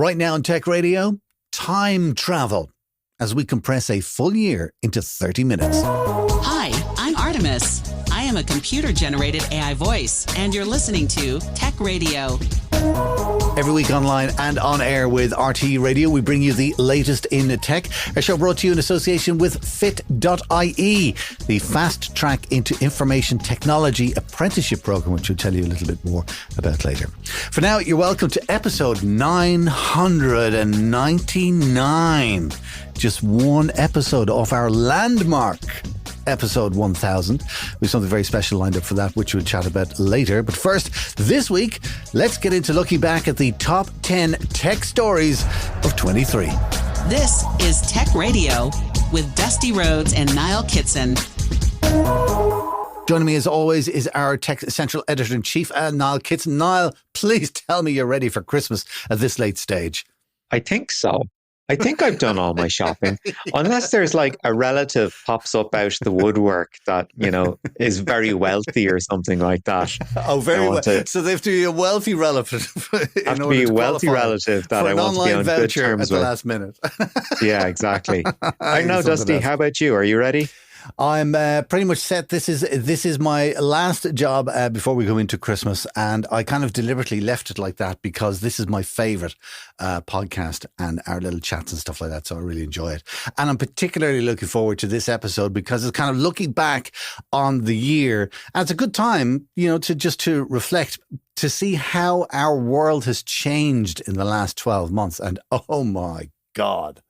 Right now on Tech Radio, time travel, as we compress a full year into 30 minutes. Hi, I'm Artemis. I am a computer-generated AI voice, and you're listening to Tech Radio. Every week online and on air with FIT.ie Radio, we bring you the latest in tech. A show brought to you in association with FIT.ie, the fast track into information technology apprenticeship program, which we'll tell you a little bit more about later. For now, you're welcome to episode 999. Just one episode off our landmark episode 1000. We've something very special lined up for that, which we'll chat about later. But first, this week, let's get into looking back at the top 10 tech stories of 23. This is Tech Radio with Dusty Rhodes and Niall Kitson. Joining me as always is our Tech Central Editor-in-Chief, Niall Kitson. Niall, please tell me you're ready for Christmas at this late stage. I think so. I think I've done all my shopping, unless there's like a relative pops up out the woodwork that, you know, is very wealthy or something like that. Oh, very well. So they have to be a wealthy relative. Have to be a wealthy relative that I want to be on good terms at the with. Last minute. Yeah, exactly. I know, Dusty. How about you? Are you ready? I'm pretty much set. This is my last job before we go into Christmas, and I kind of deliberately left it like that because this is my favourite podcast and our little chats and stuff like that. So I really enjoy it, and I'm particularly looking forward to this episode because it's kind of looking back on the year, and it's a good time, you know, to reflect, to see how our world has changed in the last 12 months, and oh my God.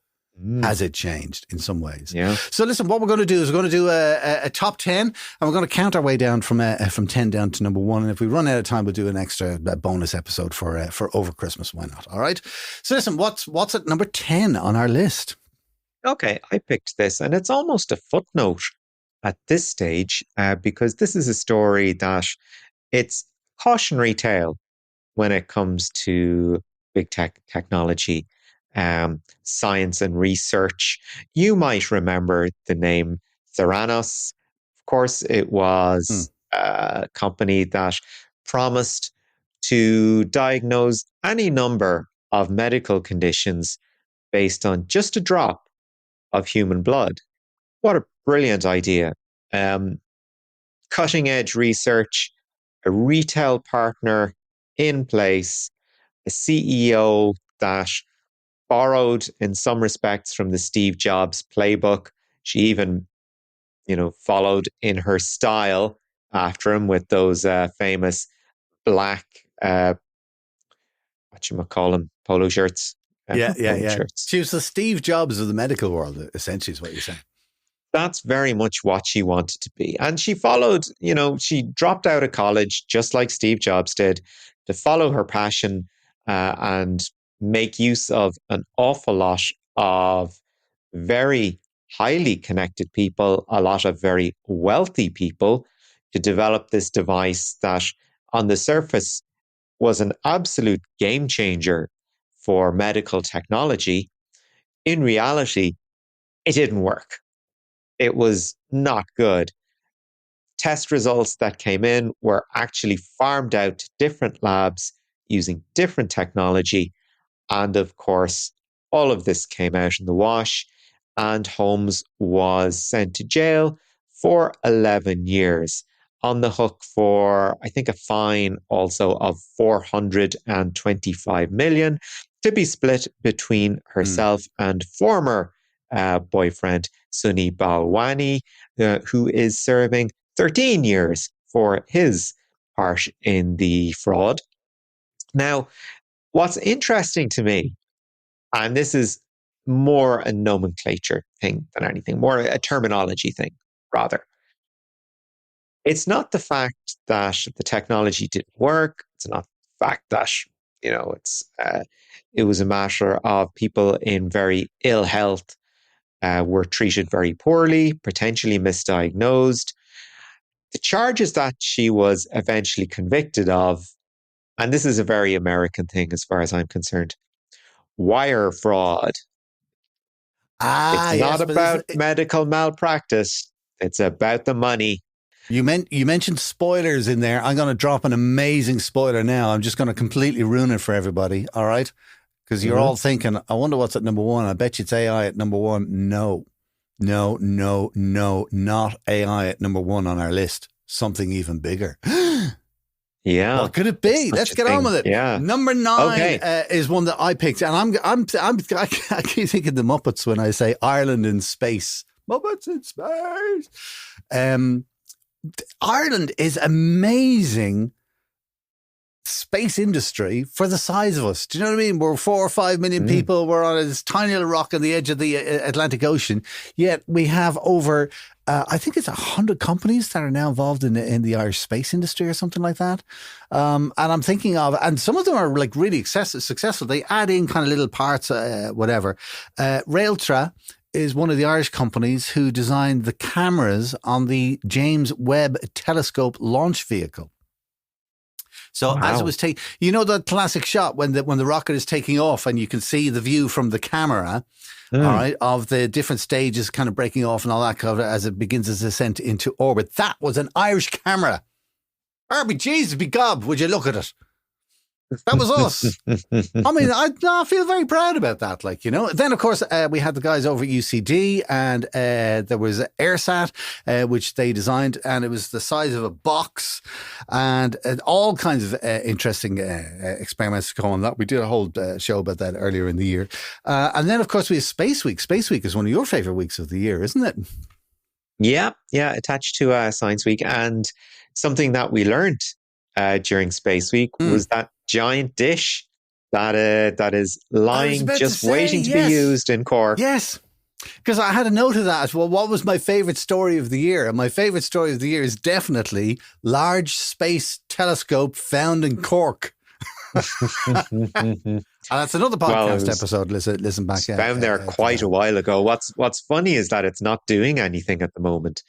Has it changed in some ways? Yeah. So listen, what we're going to do is we're going to do a top 10, and we're going to count our way down from 10 down to number 1. And if we run out of time, we'll do an extra bonus episode for over Christmas. Why not? All right. So listen, what's at number 10 on our list? Okay, I picked this, and it's almost a footnote at this stage because this is a story that it's cautionary tale when it comes to big technology. Science and research. You might remember the name Theranos. Of course, it was a company that promised to diagnose any number of medical conditions based on just a drop of human blood. What a brilliant idea. Cutting edge research, a retail partner in place, a CEO that borrowed in some respects from the Steve Jobs playbook. She even, you know, followed in her style after him with those famous black, polo shirts. Yeah. Shirts. She was the Steve Jobs of the medical world, essentially, is what you're saying. That's very much what she wanted to be. And she followed, you know, she dropped out of college, just like Steve Jobs did, to follow her passion and make use of an awful lot of very highly connected people, a lot of very wealthy people to develop this device that on the surface was an absolute game changer for medical technology. In reality, it didn't work. It was not good. Test results that came in were actually farmed out to different labs using different technology. And of course, all of this came out in the wash, and Holmes was sent to jail for 11 years, on the hook for, I think, a fine also of 425 million to be split between herself and former boyfriend, Sunny Balwani, who is serving 13 years for his part in the fraud. Now, what's interesting to me, and this is more a nomenclature thing than anything, more a terminology thing, rather. It's not the fact that the technology didn't work. It's not the fact that, you know, it was a matter of people in very ill health were treated very poorly, potentially misdiagnosed. The charges that she was eventually convicted of, and this is a very American thing as far as I'm concerned, wire fraud. It's not about medical malpractice. It's about the money. You mentioned spoilers in there. I'm going to drop an amazing spoiler now. I'm just going to completely ruin it for everybody. All right. Because you're all thinking, I wonder what's at number one. I bet you it's AI at number one. No, not AI at number one on our list. Something even bigger. Yeah. What could it be? Let's get on with it. Yeah. Number 9 is one that I picked, and I keep thinking the Muppets when I say Ireland in space. Muppets in space. Ireland is amazing space industry for the size of us. Do you know what I mean? We're 4 or 5 million people. We're on this tiny little rock on the edge of the Atlantic Ocean. Yet we have over, I think it's 100 companies that are now involved in the Irish space industry or something like that. And I'm thinking of, and some of them are like really successful. They add in kind of little parts, whatever. Railtra is one of the Irish companies who designed the cameras on the James Webb Telescope launch vehicle. So as it was taking, you know, the classic shot when the rocket is taking off and you can see the view from the camera, all right, of the different stages kind of breaking off and all that kind of as it begins its ascent into orbit. That was an Irish camera. RBG's be gob, would you look at it? That was us. I mean, I feel very proud about that, like, you know. Then, of course, we had the guys over at UCD, and there was AirSat, which they designed, and it was the size of a box, and all kinds of interesting experiments going on. That we did a whole show about that earlier in the year. And then, of course, we have Space Week. Space Week is one of your favorite weeks of the year, isn't it? Yeah, attached to Science Week. And something that we learned during Space Week was that giant dish that is lying just waiting to be used in Cork. Yes, because I had a note of that. Well, what was my favourite story of the year? And my favourite story of the year is definitely large space telescope found in Cork. And that's another podcast episode. Listen back. Found there quite a while ago. What's funny is that it's not doing anything at the moment.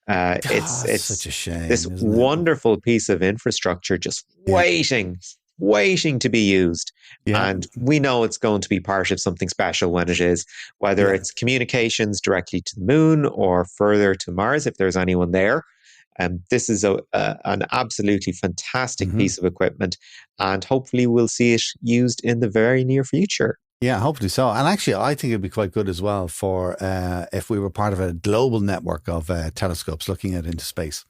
It's such a shame. This wonderful piece of infrastructure just waiting to be used. Yeah. And we know it's going to be part of something special when it is, whether it's communications directly to the moon or further to Mars, if there's anyone there. This is an absolutely fantastic piece of equipment, and hopefully we'll see it used in the very near future. Yeah, hopefully so. And actually, I think it'd be quite good as well for if we were part of a global network of telescopes looking out into space.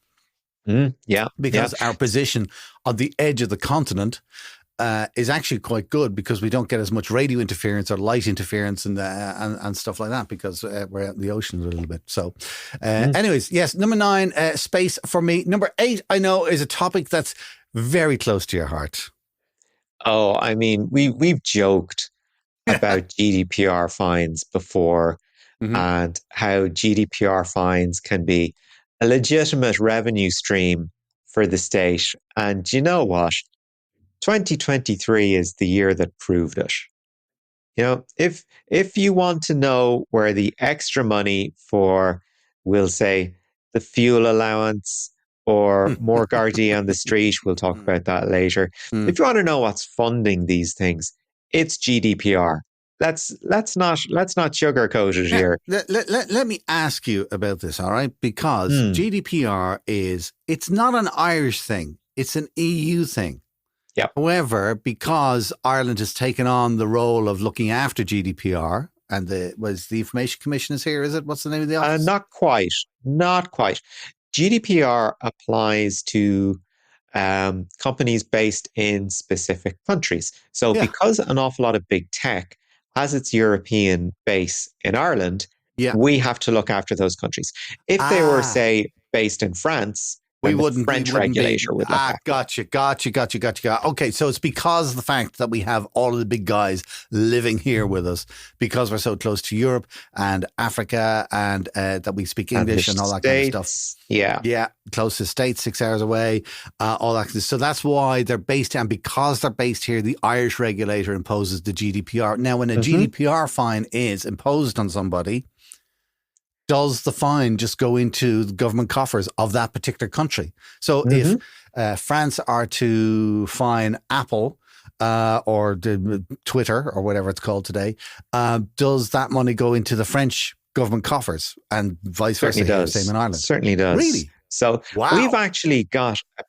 Because our position on the edge of the continent is actually quite good, because we don't get as much radio interference or light interference and stuff like that, because we're out in the ocean a little bit. So anyways, yes, number 9, space for me. Number 8, I know, is a topic that's very close to your heart. Oh, I mean, we've joked about GDPR fines before, and how GDPR fines can be a legitimate revenue stream for the state. And you know what? 2023 is the year that proved it. You know, if you want to know where the extra money for, we'll say, the fuel allowance or more Gardaí on the street, we'll talk about that later. If you want to know what's funding these things, it's GDPR. Let's not sugarcoat it here. Let me ask you about this, all right? Because GDPR it's not an Irish thing. It's an EU thing. Yep. However, because Ireland has taken on the role of looking after GDPR, and the Information Commission is here, is it? What's the name of the office? Not quite. GDPR applies to companies based in specific countries. So because an awful lot of big tech has its European base in Ireland, we have to look after those countries. If they were, say, based in France, the French regulator would look after. Gotcha. Okay, so it's because of the fact that we have all of the big guys living here with us, because we're so close to Europe and Africa, and that we speak English and all that kind of stuff. Yeah, close to States, 6 hours away, all that. So that's why they're based, and because they're based here, the Irish regulator imposes the GDPR. Now, when a GDPR fine is imposed on somebody, does the fine just go into the government coffers of that particular country? So if France are to fine Apple or Twitter or whatever it's called today, does that money go into the French government coffers, and vice versa? Same in Ireland. Certainly does. Really? So we've actually got a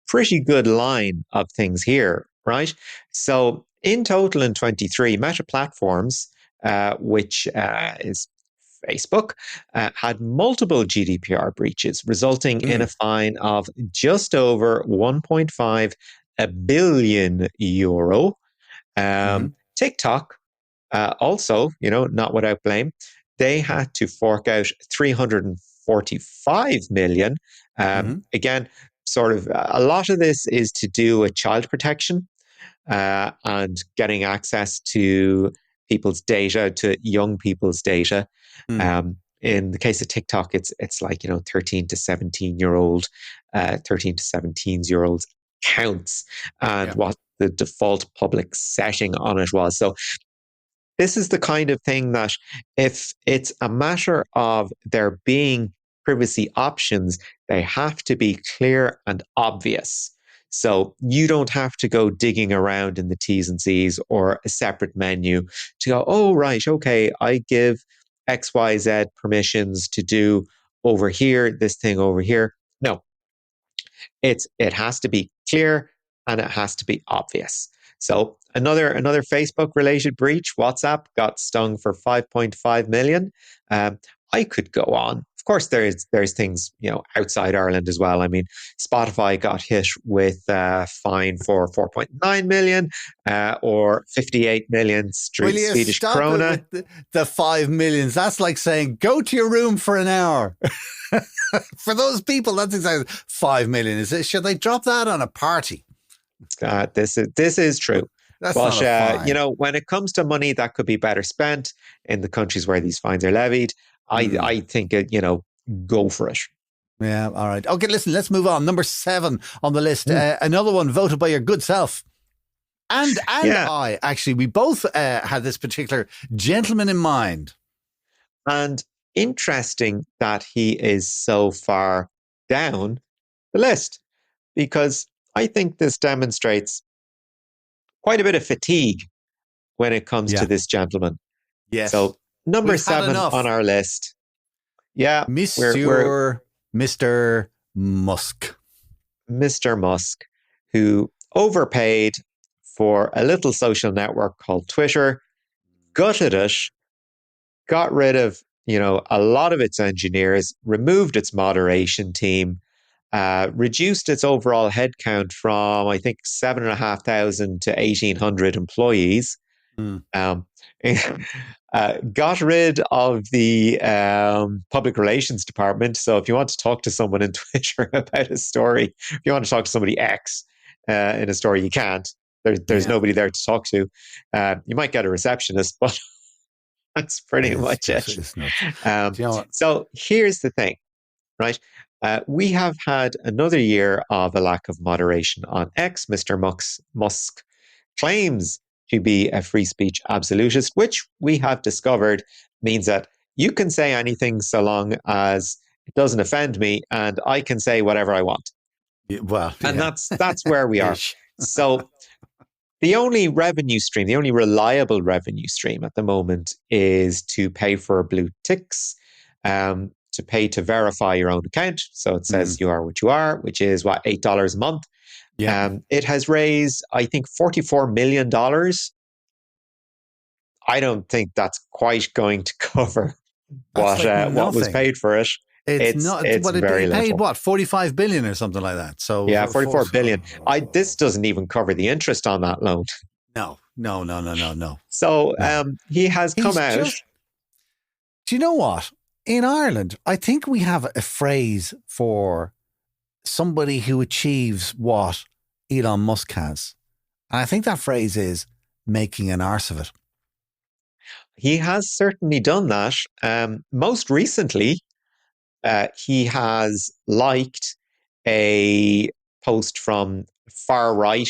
pretty good line of things here, right? So In total, in 23, Meta Platforms, which is Facebook, had multiple GDPR breaches, resulting in a fine of just over 1.5 billion euro. TikTok, also, not without blame, they had to fork out 345 million. Again, sort of a lot of this is to do with child protection and getting access to people's data, to young people's data. In the case of TikTok, it's like 13 to 17-year-old, 13 to 17-year-olds counts, and what the default public setting on it was. So this is the kind of thing that if it's a matter of there being privacy options, they have to be clear and obvious. So you don't have to go digging around in the T's and C's or a separate menu to go, oh, right, okay, I give XYZ permissions to do over here, this thing over here. No, it has to be clear and it has to be obvious. So another Facebook related breach, WhatsApp got stung for 5.5 million. I could go on. Of course, there's things outside Ireland as well. I mean, Spotify got hit with a fine for 4.9 million or 58 million Will you Swedish stop krona. it with the 5 millions? That's like saying, go to your room for an hour. For those people, that's exactly 5 million. Should they drop that on a party? This is true. That's but not a fine. when it comes to money that could be better spent in the countries where these fines are levied, I think go for it. Yeah, all right. Okay, listen, let's move on. Number 7 on the list. Another one voted by your good self. And I, actually, we both had this particular gentleman in mind. And interesting that he is so far down the list, because I think this demonstrates quite a bit of fatigue when it comes to this gentleman. Yes. So number 7 on our list. Yeah. Mr. Musk. Mr. Musk, who overpaid for a little social network called Twitter, gutted it, got rid of, a lot of its engineers, removed its moderation team, reduced its overall headcount from, I think, 7,500 to 1,800 employees. Got rid of the public relations department. So if you want to talk to someone in Twitter about a story, if you want to talk to somebody X in a story, you can't. There's nobody there to talk to. You might get a receptionist, but that's pretty much it. So here's the thing, right? We have had another year of a lack of moderation on X. Mr. Musk claims to be a free speech absolutist, which we have discovered means that you can say anything so long as it doesn't offend me and I can say whatever I want. That's where we are. So the only revenue stream, the only reliable revenue stream at the moment is to pay for blue ticks, to pay to verify your own account. So it says you are what you are, which is $8 a month. It has raised, I think, $44 million. I don't think that's quite going to cover what was paid for it. It's not. It's very paid little. 45 billion or something like that. So 44 billion. This doesn't even cover the interest on that loan. No. So he has come out. Do you know what? In Ireland, I think we have a phrase for somebody who achieves what Elon Musk has. And I think that phrase is making an arse of it. He has certainly done that. Most recently, he has liked a post from far right,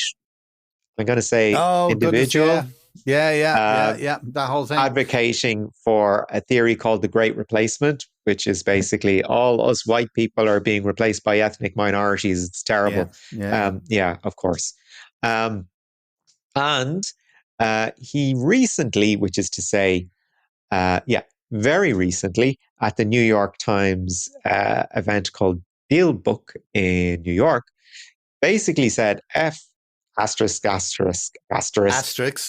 I'm going to say individual. Goodness, yeah. That whole thing. Advocating for a theory called the Great Replacement, which is basically all us white people are being replaced by ethnic minorities. It's terrible. Yeah, of course. And he recently, which is to say, very recently at the New York Times event called Deal Book in New York, basically said, F Asterisks. asterisk,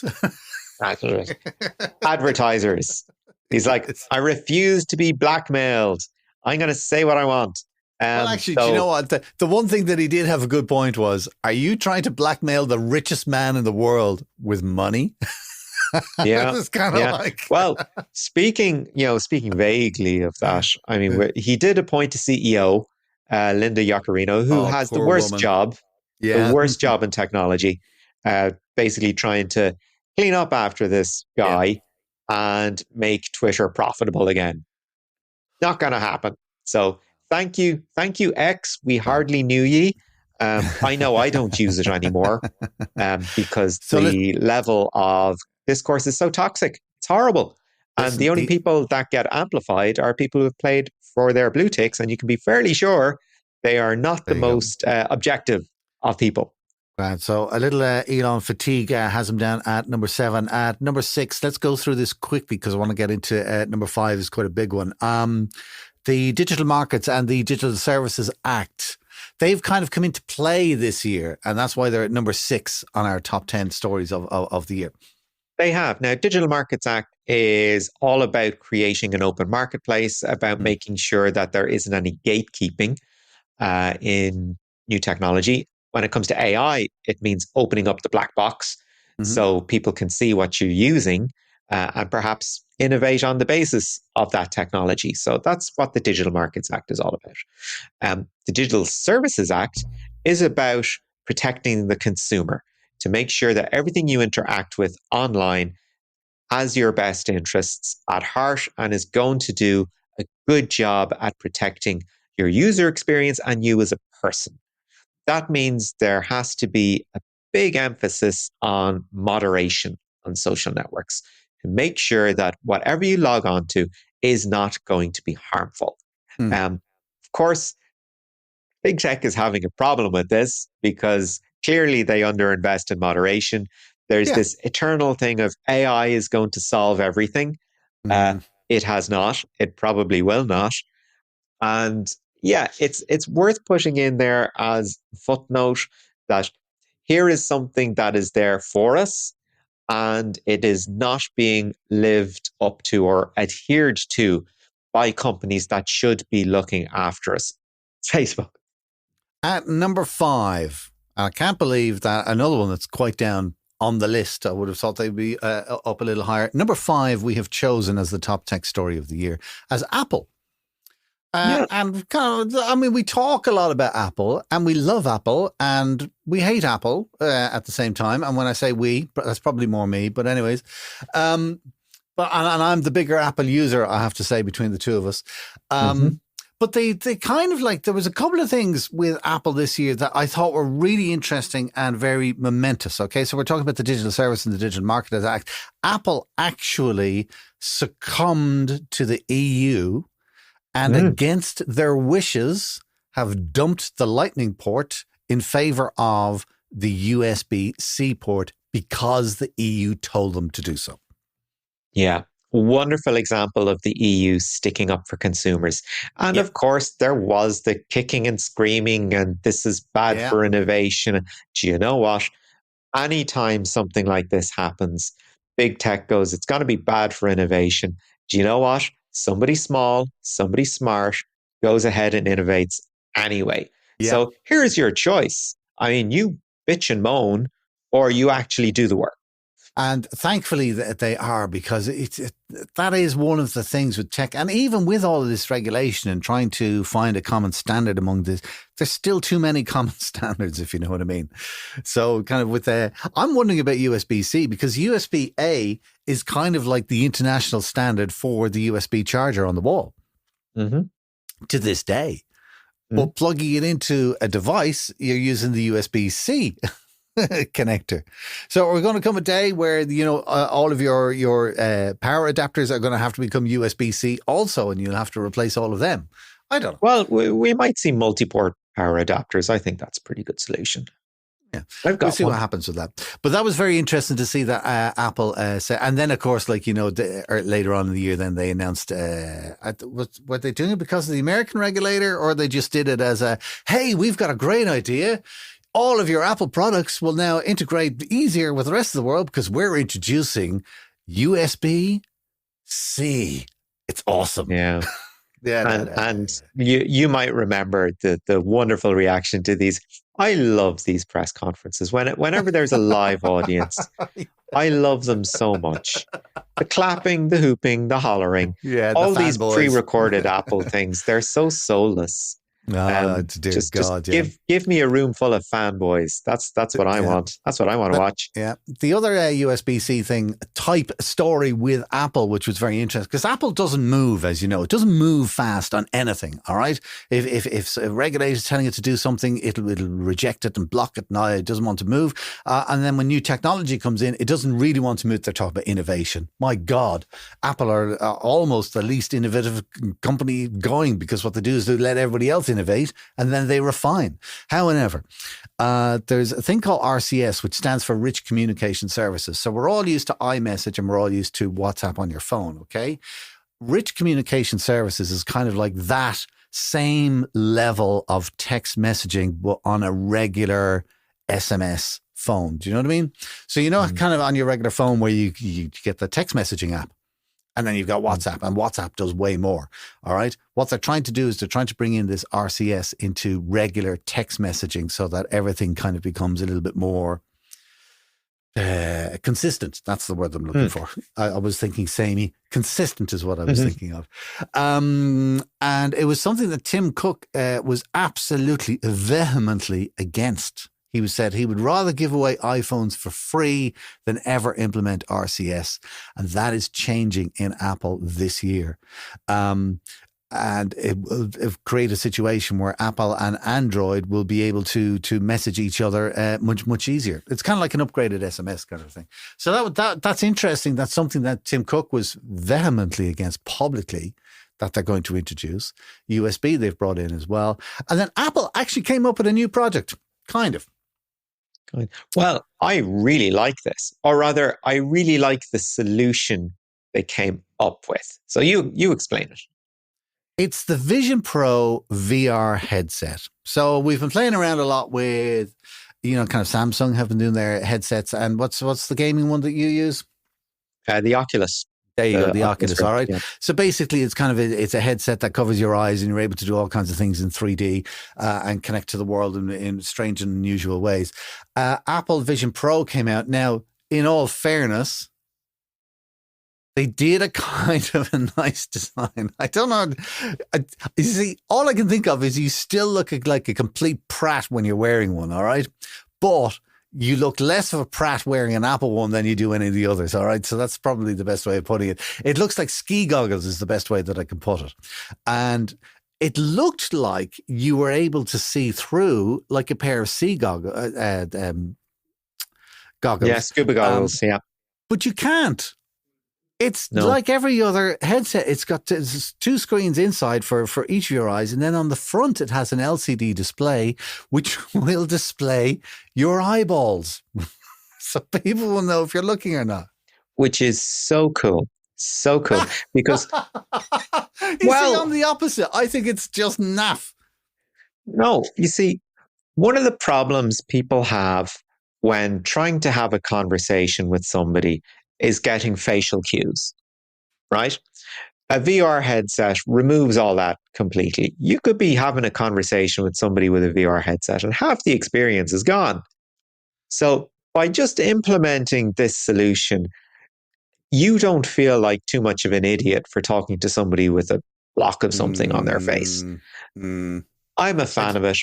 advertisers. He's like, I refuse to be blackmailed. I'm going to say what I want. Well, actually, do you know what? The one thing that he did have a good point was, are you trying to blackmail the richest man in the world with money? Yeah. It's kind of like... Well, speaking vaguely of that, I mean, he did appoint a CEO, Linda Yaccarino, who has the worst job, the worst job in technology, basically trying to clean up after this guy and make Twitter profitable again. Not going to happen. So thank you, X. We hardly knew ye. I know I don't use it anymore because the level of discourse is so toxic. It's horrible. And the only people that get amplified are people who have played for their blue ticks, and you can be fairly sure they are not the most objective of people. Right, so a little Elon fatigue has him down at number 7. At number 6, let's go through this quickly because I want to get into number 5 is quite a big one. The Digital Markets and the Digital Services Act, they've kind of come into play this year, and that's why they're at number 6 on our top 10 stories of the year. They have. Now, Digital Markets Act is all about creating an open marketplace, about making sure that there isn't any gatekeeping in new technology. When it comes to AI, it means opening up the black box so people can see what you're using and perhaps innovate on the basis of that technology. So that's what the Digital Markets Act is all about. The Digital Services Act is about protecting the consumer to make sure that everything you interact with online has your best interests at heart and is going to do a good job at protecting your user experience and you as a person. That means there has to be a big emphasis on moderation on social networks to make sure that whatever you log on to is not going to be harmful. Of course, big tech is having a problem with this because clearly they underinvest in moderation. There's this eternal thing of AI is going to solve everything. It has not. It probably will not. And it's worth pushing in there as a footnote that here is something that is there for us and it is not being lived up to or adhered to by companies that should be looking after us. Facebook. At number 5, I can't believe that another one that's quite down on the list. I would have thought they'd be up a little higher. Number 5, we have chosen as the top tech story of the year as Apple. And kind of, I mean, we talk a lot about Apple and we love Apple and we hate Apple at the same time. And when I say we, that's probably more me. But anyways, and I'm the bigger Apple user, I have to say, between the two of us. But they kind of like, there was a couple of things with Apple this year that I thought were really interesting and very momentous. Okay, so we're talking about the Digital Service and the Digital Markets Act. Apple actually succumbed to the EU and against their wishes have dumped the Lightning port in favor of the USB-C port because the EU told them to do so. Yeah. Wonderful example of the EU sticking up for consumers. And of course, there was the kicking and screaming and this is bad for innovation. Do you know what? Anytime something like this happens, big tech goes, it's going to be bad for innovation. Do you know what? Somebody small, somebody smart goes ahead and innovates anyway. So here's your choice. I mean, you bitch and moan or you actually do the work. And thankfully they are, because that is one of the things with tech. And even with all of this regulation and trying to find a common standard among this, there's still too many common standards, if you know what I mean. So kind of with I'm wondering about USB-C, because USB-A is kind of like the international standard for the USB charger on the wall to this day. But plugging it into a device, you're using the USB-C connector. So we're going to come a day where, you know, all of your power adapters are going to have to become USB-C also, and you'll have to replace all of them. I don't know. Well, we might see multi-port power adapters. I think that's a pretty good solution. Yeah, we'll see what happens with that. But that was very interesting to see that Apple said. And then, of course, like, you know, later on in the year, then they announced, were they doing it because of the American regulator, or they just did it as a, hey, we've got a great idea. all of your Apple products will now integrate easier with the rest of the world because we're introducing USB-C. It's awesome. Yeah. Yeah, and you might remember the wonderful reaction to these. I love these press conferences. Whenever there's a live audience, I love them so much. The clapping, the hooping, the hollering, yeah, all the these fanboys. pre-recorded Apple things, they're so soulless. Dear God, give me a room full of fanboys. That's what I want. That's what I want to watch. Yeah. The other USB-C thing, type story with Apple, which was very interesting, because Apple doesn't move, as you know. It doesn't move fast on anything, all right? If a regulator is telling it to do something, it'll reject it and block it. No, it doesn't want to move. And then when new technology comes in, it doesn't really want to move. They're talking about innovation. My God, Apple are almost the least innovative company going, because what they do is they let everybody else innovate and then they refine. However, there's a thing called RCS, which stands for Rich Communication Services. So we're all used to iMessage and we're all used to WhatsApp on your phone, okay? Rich Communication Services is kind of like that same level of text messaging, but on a regular SMS phone. Do you know what I mean? So, you know, kind of on your regular phone where you get the text messaging app. And then you've got WhatsApp, and WhatsApp does way more. All right. What they're trying to do is they're trying to bring in this RCS into regular text messaging so that everything kind of becomes a little bit more consistent. That's the word I'm looking for. I was thinking samey. Consistent is what I was thinking of. And it was something that Tim Cook was absolutely vehemently against. He said he would rather give away iPhones for free than ever implement RCS. And that is changing in Apple this year. And it will create a situation where Apple and Android will be able to message each other much, much easier. It's kind of like an upgraded SMS kind of thing. So that's interesting. That's something that Tim Cook was vehemently against publicly, that they're going to introduce. USB they've brought in as well. And then Apple actually came up with a new project, kind of. Well, I really like this, or rather, I really like the solution they came up with. So you explain it. It's the Vision Pro VR headset. So we've been playing around a lot with, kind of Samsung have been doing their headsets. And what's the gaming one that you use? The Oculus. There you go, the Oculus, all right? Yeah. So basically it's a headset that covers your eyes and you're able to do all kinds of things in 3D and connect to the world in strange and unusual ways. Apple Vision Pro came out. Now, in all fairness, they did a kind of a nice design. I don't know. You see, all I can think of is you still look like a complete prat when you're wearing one, all right? But you look less of a prat wearing an Apple one than you do any of the others, all right? So that's probably the best way of putting it. It looks like ski goggles is the best way that I can put it. And it looked like you were able to see through like a pair of ski goggles. Yeah, scuba goggles, yeah. But you can't. It's like every other headset. It's got two screens inside for each of your eyes. And then on the front, it has an LCD display, which will display your eyeballs. So people will know if you're looking or not. Which is so cool. So cool. Because, see, I'm the opposite. I think it's just naff. No, you see, one of the problems people have when trying to have a conversation with somebody is getting facial cues, right? A VR headset removes all that completely. You could be having a conversation with somebody with a VR headset and half the experience is gone. So by just implementing this solution, you don't feel like too much of an idiot for talking to somebody with a block of something on their face. I'm a fan of it.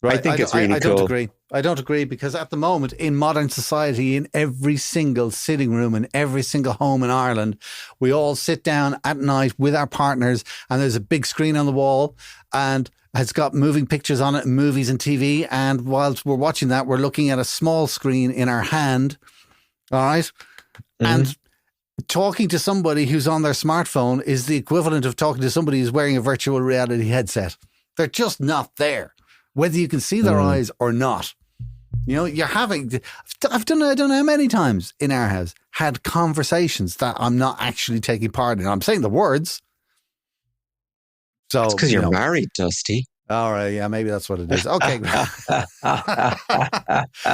Right. I think it's really cool. I don't agree because at the moment in modern society, in every single sitting room, in every single home in Ireland, we all sit down at night with our partners and there's a big screen on the wall and it's got moving pictures on it, and movies and TV. And whilst we're watching that, we're looking at a small screen in our hand. All right. And talking to somebody who's on their smartphone is the equivalent of talking to somebody who's wearing a virtual reality headset. They're just not there, whether you can see their eyes or not. You're having, I don't know how many times in our house had conversations that I'm not actually taking part in. I'm saying the words. So it's because you're married, Dusty. All right, yeah, maybe that's what it is. Okay.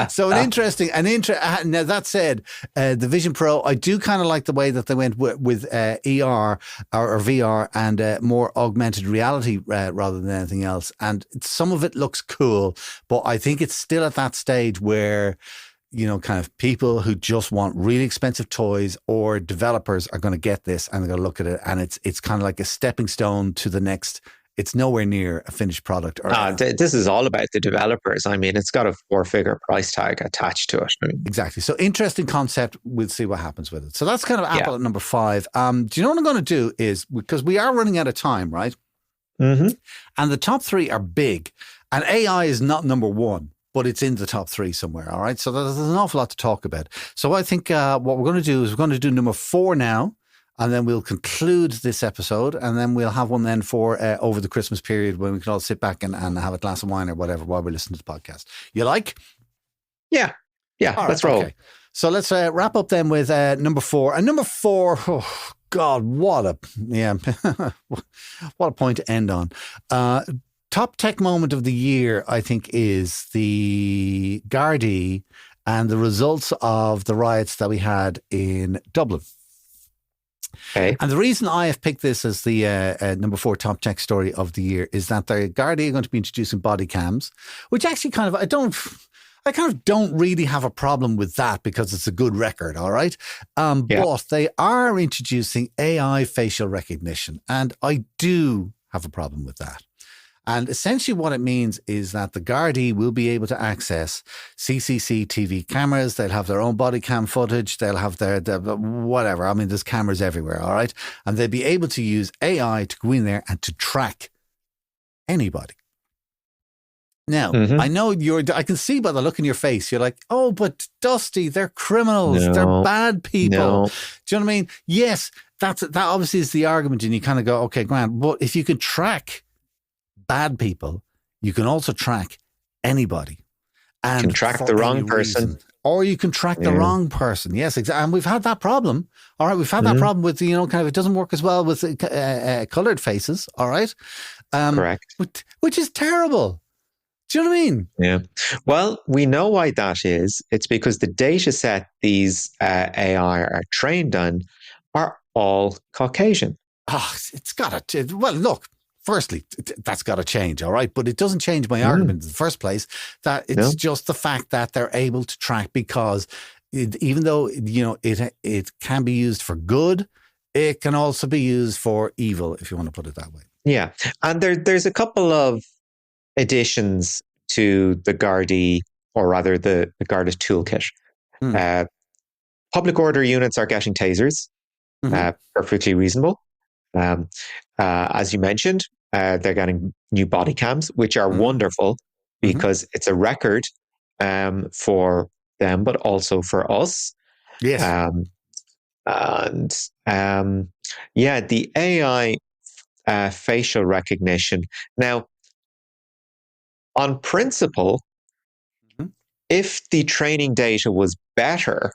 So now that said, the Vision Pro, I do kind of like the way that they went with ER or VR and more augmented reality rather than anything else. And some of it looks cool, but I think it's still at that stage where, kind of people who just want really expensive toys or developers are going to get this and they're going to look at it, and it's kind of like a stepping stone to the next. It's nowhere near a finished product. This is all about the developers. I mean, it's got a 4-figure price tag attached to it. Exactly. So interesting concept. We'll see what happens with it. So that's kind of Apple at number 5. Do you know what I'm going to do is, because we are running out of time, right? Mm-hmm. And the top 3 are big. And AI is not number 1, but it's in the top 3 somewhere. All right. So there's an awful lot to talk about. So I think what we're going to do is we're going to do number 4 now. And then we'll conclude this episode, and then we'll have one then for over the Christmas period when we can all sit back and have a glass of wine or whatever while we listen to the podcast. You like? Yeah. All let's right, roll. Okay. So let's wrap up then with number 4. And number 4, oh God, what a point to end on. Top tech moment of the year, I think, is the Gardaí and the results of the riots that we had in Dublin. Okay. And the reason I have picked this as the number 4 top tech story of the year is that the Gardaí are going to be introducing body cams, which actually I kind of don't really have a problem with that because it's a good record, all right? But they are introducing AI facial recognition, and I do have a problem with that. And essentially what it means is that the Gardaí will be able to access CCTV cameras. They'll have their own body cam footage. They'll have their whatever. I mean, there's cameras everywhere, all right? And they'll be able to use AI to go in there and to track anybody. Now, I know I can see by the look in your face, you're like, oh, but Dusty, they're criminals. They're bad people. No. Do you know what I mean? Yes, that obviously is the argument. And you kind of go, okay, grand. But if you can track bad people, you can also track anybody. And you can track the wrong person. Or you can track the wrong person. Yes, exactly. And we've had that problem. All right. We've had that problem with, kind of, it doesn't work as well with colored faces. All right. Correct. Which is terrible. Do you know what I mean? Yeah. Well, we know why that is. It's because the data set these AI are trained on are all Caucasian. Oh, it's got to. Well, look. Firstly, that's got to change, all right? But it doesn't change my argument in the first place, that it's just the fact that they're able to track, because even though, it can be used for good, it can also be used for evil, if you want to put it that way. Yeah. And there's a couple of additions to the Gardaí, or rather the Garda toolkit. Public order units are getting tasers, perfectly reasonable. As you mentioned, they're getting new body cams, which are wonderful because it's a record for them, but also for us. Yes. The AI facial recognition. Now, on principle, if the training data was better,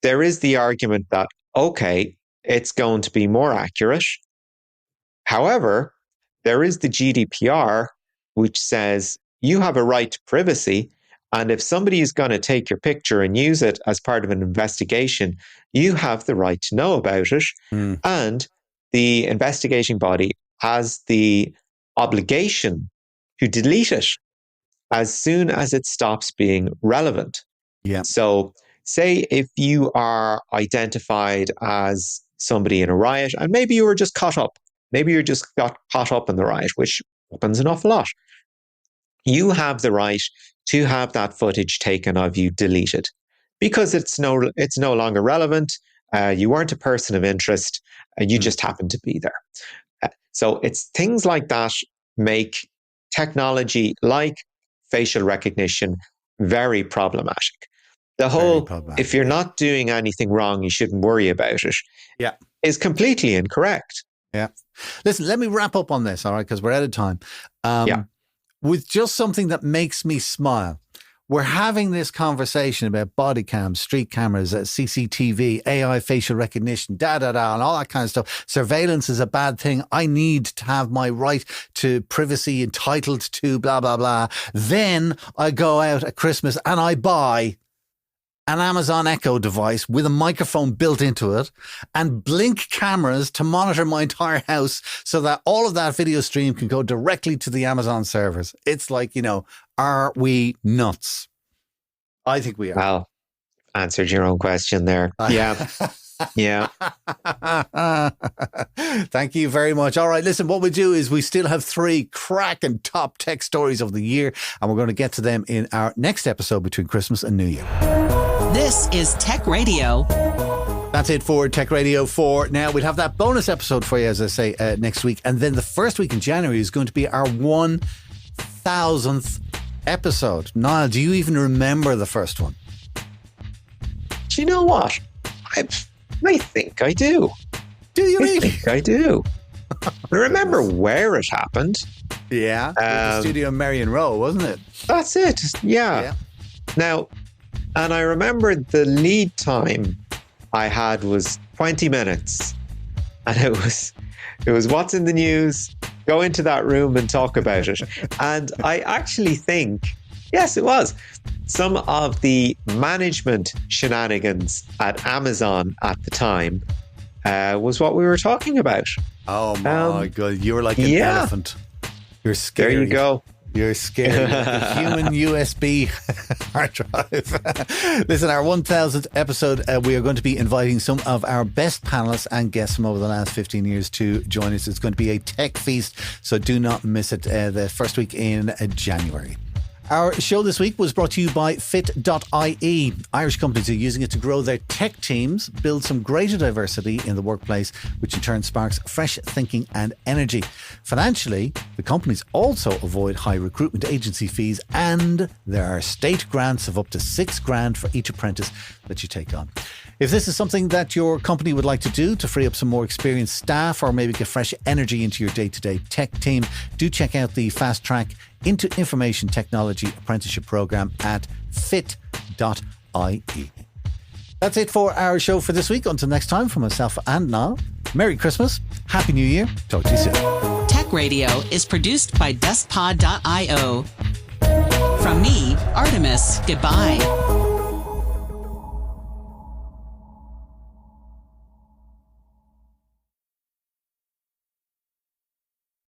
there is the argument that, okay, it's going to be more accurate. However, there is the GDPR, which says you have a right to privacy. And if somebody is going to take your picture and use it as part of an investigation, you have the right to know about it. And the investigating body has the obligation to delete it as soon as it stops being relevant. Yeah. So say if you are identified as somebody in a riot, and maybe you were just caught up. Maybe you just got caught up in the riot, which happens an awful lot. You have the right to have that footage taken of you deleted because it's no longer relevant. You weren't a person of interest, and you just happened to be there. So it's things like that make technology like facial recognition very problematic. The whole, if you're not doing anything wrong, you shouldn't worry about it, is completely incorrect. Yeah. Listen, let me wrap up on this, all right, because we're out of time. With just something that makes me smile. We're having this conversation about body cams, street cameras, CCTV, AI facial recognition, and all that kind of stuff. Surveillance is a bad thing. I need to have my right to privacy entitled to blah, blah, blah. Then I go out at Christmas and I buy an Amazon Echo device with a microphone built into it and Blink cameras to monitor my entire house so that all of that video stream can go directly to the Amazon servers. It's like, are we nuts? I think we are. Well, answered your own question there. Yeah. Yeah. Thank you very much. All right, listen, what we do is we still have 3 cracking top tech stories of the year, and we're going to get to them in our next episode between Christmas and New Year. This is Tech Radio. That's it for Tech Radio 4. Now, we'll have that bonus episode for you, as I say, next week. And then the first week in January is going to be our 1000th episode. Niall, do you even remember the first one? Do you know what? I think I do. Do you really? I think I do. I remember where it happened. Yeah. The studio in Marion Row, wasn't it? That's it. Yeah. Now, and I remember the lead time I had was 20 minutes. And it was what's in the news, go into that room and talk about it. And I actually think, yes, it was. Some of the management shenanigans at Amazon at the time was what we were talking about. Oh my God. You were like an elephant. You're scary. There you go. You're scary. Like a human USB hard drive. Listen, our 1000th episode, we are going to be inviting some of our best panelists and guests from over the last 15 years to join us. It's going to be a tech feast, so do not miss it the first week in January. Our show this week was brought to you by FIT.ie. Irish companies are using it to grow their tech teams, build some greater diversity in the workplace, which in turn sparks fresh thinking and energy. Financially, the companies also avoid high recruitment agency fees, and there are state grants of up to $6,000 for each apprentice that you take on. If this is something that your company would like to do to free up some more experienced staff or maybe get fresh energy into your day-to-day tech team, do check out the Fastrack into Information Technology Apprenticeship Program at FIT.ie. That's it for our show for this week. Until next time, from myself and Niall, Merry Christmas, Happy New Year, talk to you soon. Tech Radio is produced by dustpod.io. From me, Artemis, goodbye.